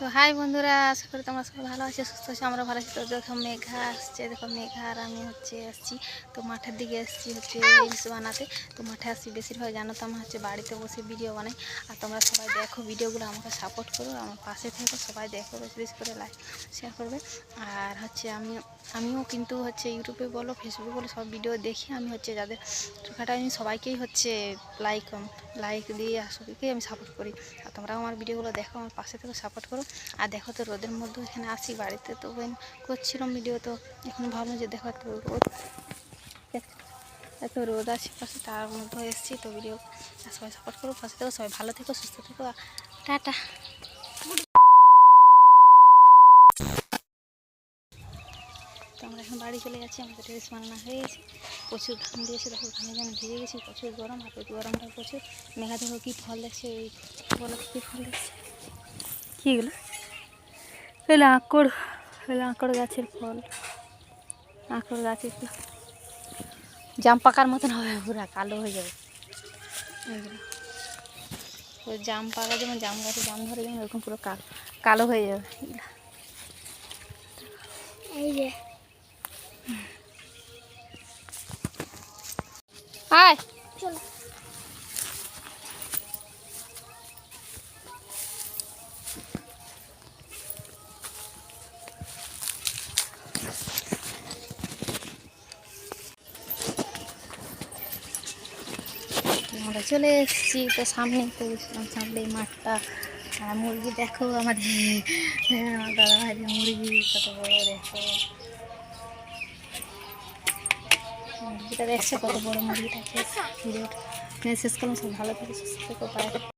তো হাই বন্ধুরা, আশা করি তোমরা সবাই ভালো আছো, সুস্থ আছো। আমরা ভালো আছি। তো দেখো মেঘা আসছে, দেখো মেঘা আর আমি আসছি। তো মাঠের দিকে এসেছি রিলস বানাতে। তো মাঠে আসছি বেশিরভাগ, জানো তো আমার বাড়িতে বসে ভিডিও বানাই। আর তোমরা সবাই দেখো ভিডিওগুলো, আমাকে সাপোর্ট করো, আমার পাশে থেকো, সবাই দেখো, বেশি বেশি করে লাইক শেয়ার করবে। আর আমিও কিন্তু ইউটিউবে বলো, ফেসবুকে বলো, সব ভিডিও দেখি। আমি যাদের ছোটোখাটো, আমি সবাইকেই লাইক দিয়ে আর সবাইকেই আমি সাপোর্ট করি। আর তোমরাও আমার ভিডিওগুলো দেখো, আমার পাশে থেকে সাপোর্ট করো। আর দেখো তো রোদের মধ্যে এখানে আসি বাড়িতে, তো করছিলাম ভিডিও। তো এখন ভাবলাম যে দেখো এত রোদ আছে পাশে, তার মধ্যে এসেছি তো ভিডিও। আর সবাই সাপোর্ট করো, পাশে থেকো, সবাই ভালো থেকো, সুস্থ থেকো। টাটা। তো আমরা এখন বাড়ি চলে যাচ্ছি, আমাদের রিলস বানানো হয়ে গেছে। প্রচুর ঘাম দিয়েছে, দেখো ঘামে যেন ভিজে গেছি, প্রচুর গরম। আর গরমটা প্রচুর। মেঘা দেখো কী ফল দেখছে, ওই বলো কী ফল দেখছে, কীগুলো এগুলো আঁকড় গাছের ফল। আঁকড় গাছের ফল জাম পাকার মতন হবে, পুরো কালো হয়ে যাবে এগুলো। ওই জাম পাকা, যেমন জাম গাছে জাম ধরে যেমন, ওরকম পুরো কালো হয়ে যাবে এগুলো। এই যে আয় চলো। আমরা চলে এসেছি তো সামনে, তো সামনে মাঠটা। আর মুরগি দেখো আমাদের, আমার দাদা ভাই মুরগি কত বড়, দেখো মুরগিটা দেখছো কত বড় মুরগিটা। ভিডিওটা শেষ করলাম, সব ভালো থেকে সুস্থ থেকে পায়।